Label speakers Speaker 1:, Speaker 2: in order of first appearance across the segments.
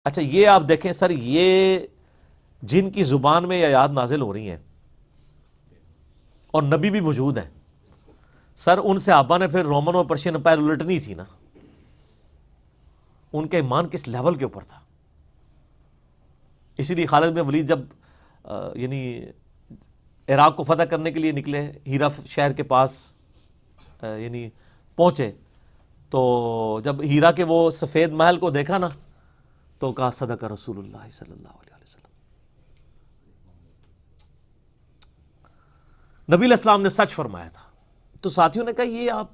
Speaker 1: اچھا یہ آپ دیکھیں سر، یہ جن کی زبان میں یہ آیات نازل ہو رہی ہیں اور نبی بھی موجود ہیں سر، ان صحابہ نے پھر رومن اور پرشین امپائر الٹنی تھی نا، ان کا ایمان کس لیول کے اوپر تھا. اسی لیے خالد بن ولید جب یعنی عراق کو فتح کرنے کے لیے نکلے، ہیرا شہر کے پاس یعنی پہنچے، تو جب ہیرا کے وہ سفید محل کو دیکھا نا تو کہا صدق رسول اللہ صلی اللہ علیہ وسلم، نبی علیہ السلام نے سچ فرمایا تھا. تو ساتھیوں نے کہا یہ آپ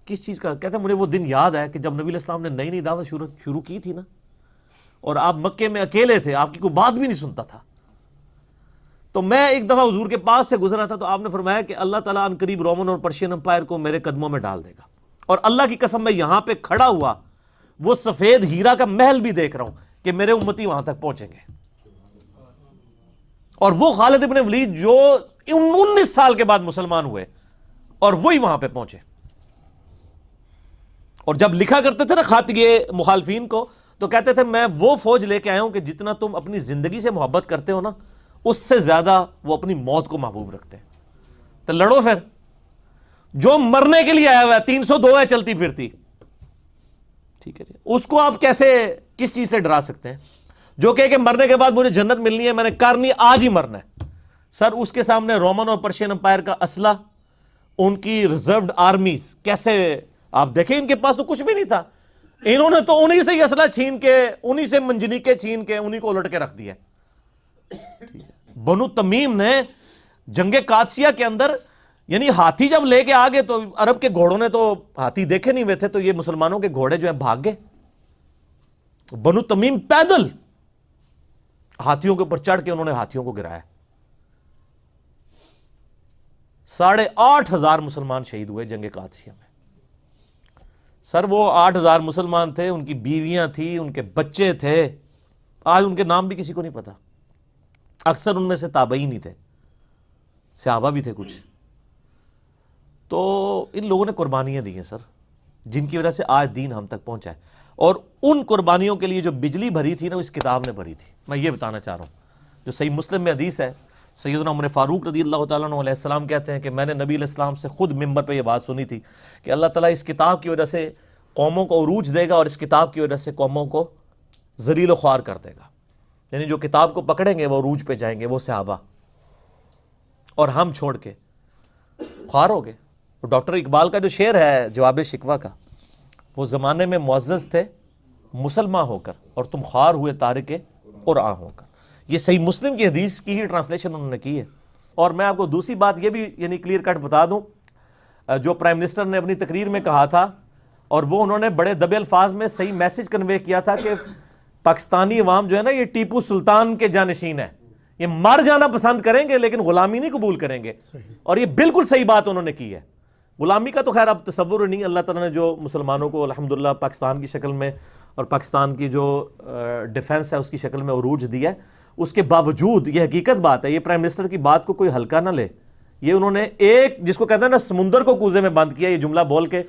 Speaker 1: کس چیز کا؟ کہتے ہیں مجھے وہ دن یاد ہے کہ جب نبی علیہ السلام نے نئی نئی دعوت شروع کی تھی نا، اور آپ مکے میں اکیلے تھے، آپ کی کوئی بات بھی نہیں سنتا تھا. تو میں ایک دفعہ حضور کے پاس سے گزرا تھا تو آپ نے فرمایا کہ اللہ تعالیٰ ان قریب رومن اور پرشین امپائر کو میرے قدموں میں ڈال دے گا، اور اللہ کی قسم میں یہاں پہ کھڑا ہوا وہ سفید ہیرا کا محل بھی دیکھ رہا ہوں کہ میرے امتی وہاں تک پہنچیں گے. اور وہ خالد ابن ولید جو 19 سال کے بعد مسلمان ہوئے اور وہی وہاں پہ پہنچے. اور جب لکھا کرتے تھے نا خط یہ مخالفین کو، تو کہتے تھے میں وہ فوج لے کے آیا ہوں کہ جتنا تم اپنی زندگی سے محبت کرتے ہو نا، اس سے زیادہ وہ اپنی موت کو محبوب رکھتے ہیں. تو لڑو پھر، جو مرنے کے لیے آیا ہوا ہے 302 ہے چلتی پھرتی، ٹھیک ہے جی، اس کو آپ کیسے کس چیز سے ڈرا سکتے ہیں؟ جو کہ مرنے کے بعد مجھے جنت ملنی ہے، میں نے کرنی آج ہی مرنا ہے. سر اس کے سامنے رومن اور پرشین امپائر کا اسلحہ، ان کی ریزروڈ آرمیز کیسے، آپ دیکھیں ان کے پاس تو کچھ بھی نہیں تھا، انہوں نے تو انہی سے ہی اسلحہ چھین کے، انہی سے منجنیقیں چھین کے انہی کو الٹ کے رکھ دیا. بنو تمیم نے جنگ قادسیہ کے اندر یعنی ہاتھی جب لے کے آگے تو عرب کے گھوڑوں نے تو ہاتھی دیکھے نہیں ہوئے تھے، تو یہ مسلمانوں کے گھوڑے جو ہیں بھاگ گئے. بنو تمیم پیدل ہاتھیوں کے اوپر چڑھ کے انہوں نے ہاتھیوں کو گرایا. 8,500 مسلمان شہید ہوئے جنگ قادسیہ میں. سر وہ 8,000 مسلمان تھے، ان کی بیویاں تھیں، ان کے بچے تھے، آج ان کے نام بھی کسی کو نہیں پتا. اکثر ان میں سے تابعین ہی تھے، صحابہ بھی تھے کچھ. تو ان لوگوں نے قربانیاں دی ہیں سر، جن کی وجہ سے آج دین ہم تک پہنچا ہے. اور ان قربانیوں کے لیے جو بجلی بھری تھی نا، اس کتاب نے بھری تھی. میں یہ بتانا چاہ رہا ہوں، جو صحیح مسلم میں حدیث ہے، سیدنا عمر فاروق رضی اللہ تعالیٰ عنہ علیہ السلام کہتے ہیں کہ میں نے نبی علیہ السلام سے خود منبر پہ یہ بات سنی تھی کہ اللہ تعالیٰ اس کتاب کی وجہ سے قوموں کو عروج دے گا، اور اس کتاب کی وجہ سے قوموں کو ذلیل و خوار کر دے گا. یعنی جو کتاب کو پکڑیں گے وہ عروج پہ جائیں گے، وہ صحابہ، اور ہم چھوڑ کے خوار ہو گئے. ڈاکٹر اقبال کا جو شعر ہے جواب شکوہ کا، وہ زمانے میں معزز تھے مسلمان ہو کر، اور تم خوار ہوئے تارک قرآن ہو کر. یہ صحیح مسلم کی حدیث کی ہی ٹرانسلیشن انہوں نے کی ہے. اور میں آپ کو دوسری بات یہ بھی یعنی کلیئر کٹ بتا دوں، جو پرائم منسٹر نے اپنی تقریر میں کہا تھا، اور وہ انہوں نے بڑے دبے الفاظ میں صحیح میسج کنوے کیا تھا کہ پاکستانی عوام جو ہے نا، یہ ٹیپو سلطان کے جانشین ہے، یہ مر جانا پسند کریں گے لیکن غلامی نہیں قبول کریں گے. اور یہ بالکل صحیح بات انہوں نے کی ہے. غلامی کا تو خیر اب تصور نہیں، اللہ تعالیٰ نے جو مسلمانوں کو الحمدللہ پاکستان کی شکل میں اور پاکستان کی جو ڈیفنس ہے اس کی شکل میں عروج دیا ہے، اس کے باوجود یہ حقیقت بات ہے، یہ پرائم منسٹر کی بات کو کوئی ہلکا نہ لے. یہ انہوں نے ایک جس کو کہتے ہیں نا سمندر کو کوزے میں بند کیا، یہ جملہ بول کے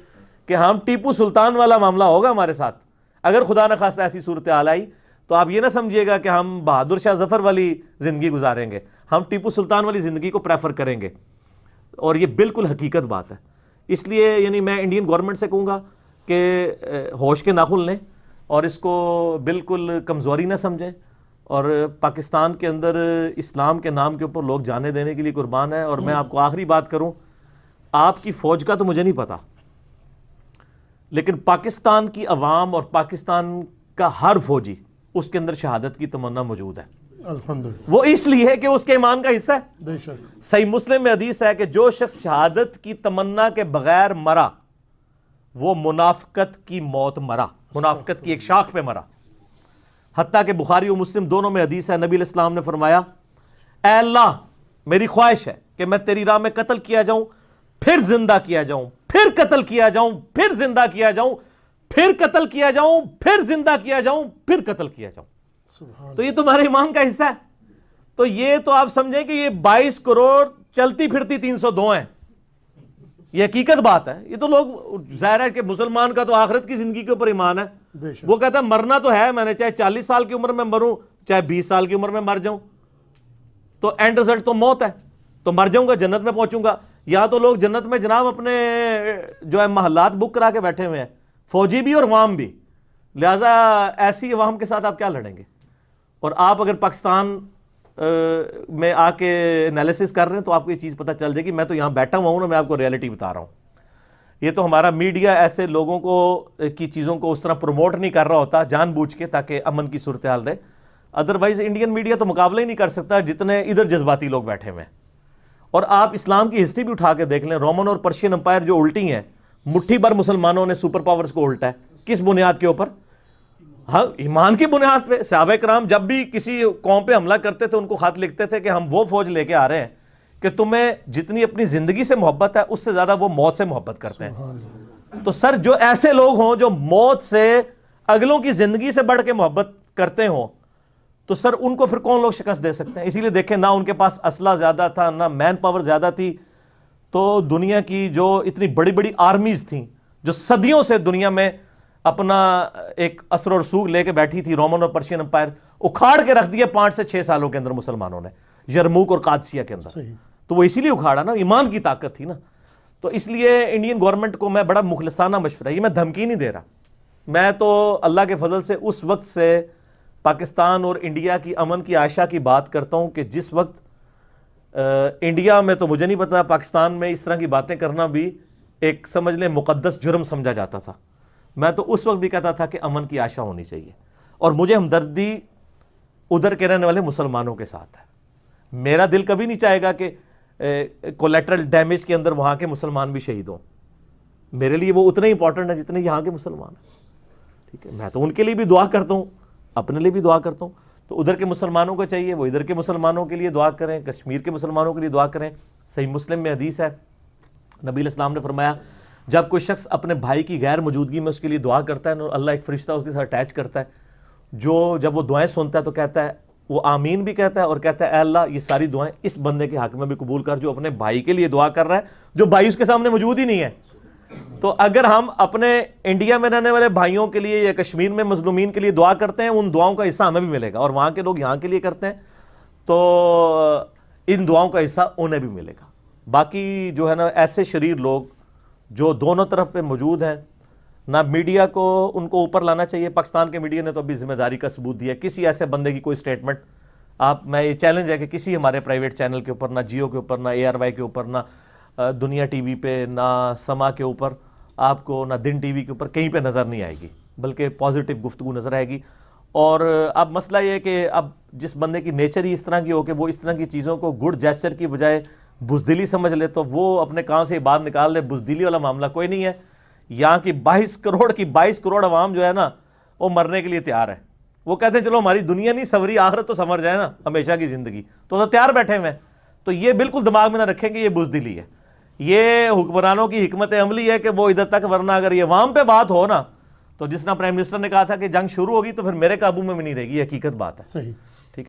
Speaker 1: کہ ہم ٹیپو سلطان والا معاملہ ہوگا ہمارے ساتھ، اگر خدا نہ خواستہ ایسی صورتحال آئی تو آپ یہ نہ سمجھیے گا کہ ہم بہادر شاہ ظفر والی زندگی گزاریں گے، ہم ٹیپو سلطان والی زندگی کو پریفر کریں گے. اور یہ بالکل حقیقت بات ہے. اس لیے یعنی میں انڈین گورنمنٹ سے کہوں گا کہ ہوش کے ناخن لیں اور اس کو بالکل کمزوری نہ سمجھیں، اور پاکستان کے اندر اسلام کے نام کے اوپر لوگ جانے دینے کے لیے قربان ہیں. اور میں آپ کو آخری بات کروں، آپ کی فوج کا تو مجھے نہیں پتا، لیکن پاکستان کی عوام اور پاکستان کا ہر فوجی اس کے اندر شہادت کی تمنا موجود ہے.
Speaker 2: الحمدللہ،
Speaker 1: وہ اس لیے کہ اس کے ایمان کا حصہ ہے.
Speaker 2: بے شک.
Speaker 1: صحیح مسلم میں حدیث ہے کہ جو شخص شہادت کی تمنا کے بغیر مرا وہ منافقت کی موت مرا، منافقت کی ایک شاخ پہ مرا. حتیٰ کہ بخاری و مسلم دونوں میں حدیث ہے، نبی علیہ السلام نے فرمایا اے اللہ میری خواہش ہے کہ میں تیری راہ میں قتل کیا جاؤں، پھر زندہ کیا جاؤں، پھر قتل کیا جاؤں، پھر زندہ کیا جاؤں، پھر قتل کیا جاؤں، پھر زندہ کیا جاؤں، پھر قتل کیا جاؤں. تو یہ تمہارے ایمان کا حصہ ہے. تو یہ تو آپ سمجھیں کہ یہ 22 کروڑ چلتی پھرتی 302 ہیں. یہ حقیقت بات ہے. یہ تو لوگ ظاہر ہے کہ مسلمان کا تو آخرت کی زندگی کے اوپر ایمان ہے. وہ کہتا ہے مرنا تو ہے, میں نے چاہے 40 سال کی عمر میں مروں چاہے 20 سال کی عمر میں مر جاؤں, تو اینڈ رزلٹ تو موت ہے, تو مر جاؤں گا جنت میں پہنچوں گا. یا تو لوگ جنت میں جناب اپنے جو ہے محلات بک کرا کے بیٹھے ہوئے ہیں, فوجی بھی اور عوام بھی, لہٰذا ایسی عوام کے ساتھ آپ کیا لڑیں گے. اور آپ اگر پاکستان میں آ کے انالیسس کر رہے ہیں تو آپ کو یہ چیز پتہ چل جائے گی. میں تو یہاں بیٹھا ہوا ہوں نا, میں آپ کو ریئلٹی بتا رہا ہوں. یہ تو ہمارا میڈیا ایسے لوگوں کو کی چیزوں کو اس طرح پروموٹ نہیں کر رہا ہوتا جان بوجھ کے تاکہ امن کی صورتحال رہے. ادروائز انڈین میڈیا تو مقابلہ ہی نہیں کر سکتا جتنے ادھر جذباتی لوگ بیٹھے ہوئے ہیں. اور آپ اسلام کی ہسٹری بھی اٹھا کے دیکھ لیں, رومن اور پرشین امپائر جو الٹی ہیں, مٹھی بھر مسلمانوں نے سپر پاورز کو الٹا ہے. کس بنیاد کے اوپر؟ ہاں, ایمان کی بنیاد پہ. صحابہ کرام جب بھی کسی قوم پہ حملہ کرتے تھے ان کو خط لکھتے تھے کہ ہم وہ فوج لے کے آ رہے ہیں کہ تمہیں جتنی اپنی زندگی سے محبت ہے اس سے زیادہ وہ موت سے محبت کرتے ہیں. تو سر جو ایسے لوگ ہوں جو موت سے اگلوں کی زندگی سے بڑھ کے محبت کرتے ہوں, تو سر ان کو پھر کون لوگ شکست دے سکتے ہیں؟ اسی لیے دیکھیں نہ ان کے پاس اسلحہ زیادہ تھا, نہ مین پاور زیادہ تھی. تو دنیا کی جو اتنی بڑی بڑی آرمیز تھیں جو صدیوں سے دنیا میں اپنا ایک اثر و رسوخ لے کے بیٹھی تھی, رومن اور پرشین امپائر اکھاڑ کے رکھ دیے 5 سے 6 سالوں کے اندر مسلمانوں نے, یرموک اور قادسیہ کے اندر. تو وہ اسی لیے اکھاڑا نا, ایمان کی طاقت تھی نا. تو اس لیے انڈین گورنمنٹ کو میں بڑا مخلصانہ مشورہ, یہ میں دھمکی نہیں دے رہا, میں تو اللہ کے فضل سے اس وقت سے پاکستان اور انڈیا کی امن کی عائشہ کی بات کرتا ہوں کہ جس وقت انڈیا میں تو مجھے نہیں پتا, پاکستان میں اس طرح کی باتیں کرنا بھی ایک سمجھ لیں مقدس جرم سمجھا جاتا تھا. میں تو اس وقت بھی کہتا تھا کہ امن کی عائشہ ہونی چاہیے, اور مجھے ہمدردی ادھر کے رہنے والے مسلمانوں کے ساتھ ہے. میرا دل کبھی نہیں چاہے گا کہ کولیٹرل ڈیمیج کے اندر وہاں کے مسلمان بھی شہید ہوں. میرے لیے وہ اتنے امپورٹنٹ ہیں جتنے یہاں کے مسلمان ہیں. ٹھیک ہے, میں تو ان کے لیے بھی دعا کرتا ہوں, اپنے لیے بھی دعا کرتا ہوں. تو ادھر کے مسلمانوں کو چاہیے وہ ادھر کے مسلمانوں کے لیے دعا کریں, کشمیر کے مسلمانوں کے لیے دعا کریں. صحیح مسلم میں حدیث ہے, نبی علیہ السلام نے فرمایا جب کوئی شخص اپنے بھائی کی غیر موجودگی میں اس کے لیے دعا کرتا ہے, اللہ ایک فرشتہ اس کے ساتھ اٹیچ کرتا ہے, جو جب وہ دعائیں سنتا ہے تو کہتا ہے, وہ آمین بھی کہتا ہے اور کہتا ہے اے اللہ یہ ساری دعائیں اس بندے کے حق میں بھی قبول کر جو اپنے بھائی کے لیے دعا کر رہا ہے, جو بھائی اس کے سامنے موجود ہی نہیں ہے. تو اگر ہم اپنے انڈیا میں رہنے والے بھائیوں کے لیے یا کشمیر میں مظلومین کے لیے دعا کرتے ہیں, ان دعاؤں کا حصہ ہمیں بھی ملے گا, اور وہاں کے لوگ یہاں کے لیے کرتے ہیں تو ان دعاؤں کا حصہ انہیں بھی ملے گا. باقی جو ہے نا ایسے شریر لوگ جو دونوں طرف پہ موجود ہیں, نہ میڈیا کو ان کو اوپر لانا چاہیے. پاکستان کے میڈیا نے تو ابھی ذمہ داری کا ثبوت دیا, کسی ایسے بندے کی کوئی سٹیٹمنٹ آپ, میں یہ چیلنج ہے کہ کسی ہمارے پرائیویٹ چینل کے اوپر, نہ جیو کے اوپر, نہ ARY کے اوپر, نہ دنیا ٹی وی پہ, نہ سما کے اوپر آپ کو, نہ دن ٹی وی کے اوپر کہیں پہ نظر نہیں آئے گی, بلکہ پازیٹیو گفتگو نظر آئے گی. اور اب مسئلہ یہ ہے کہ اب جس بندے کی نیچر ہی اس طرح کی ہو کہ وہ اس طرح کی چیزوں کو گڈ جیسچر کی بجائے بزدلی سمجھ لے, تو وہ اپنے کان سے بات نکال لے. بزدلی والا معاملہ کوئی نہیں ہے. یہاں کی 22 کروڑ عوام جو ہے نا وہ مرنے کے لیے تیار ہے. وہ کہتے ہیں چلو ہماری دنیا نہیں سوری, آخرت تو سمر جائے نا ہمیشہ کی زندگی, تو تیار بیٹھے ہوئے ہیں. تو یہ بالکل دماغ میں نہ رکھیں کہ یہ بزدلی ہے, یہ حکمرانوں کی حکمت عملی ہے کہ وہ ادھر تک, ورنہ اگر یہ عوام پہ بات ہو نا تو جس طرح پرائم منسٹر نے کہا تھا کہ جنگ شروع ہوگی تو پھر میرے قابو میں بھی نہیں رہے گی. یہ حقیقت بات ہے.
Speaker 2: صحیح.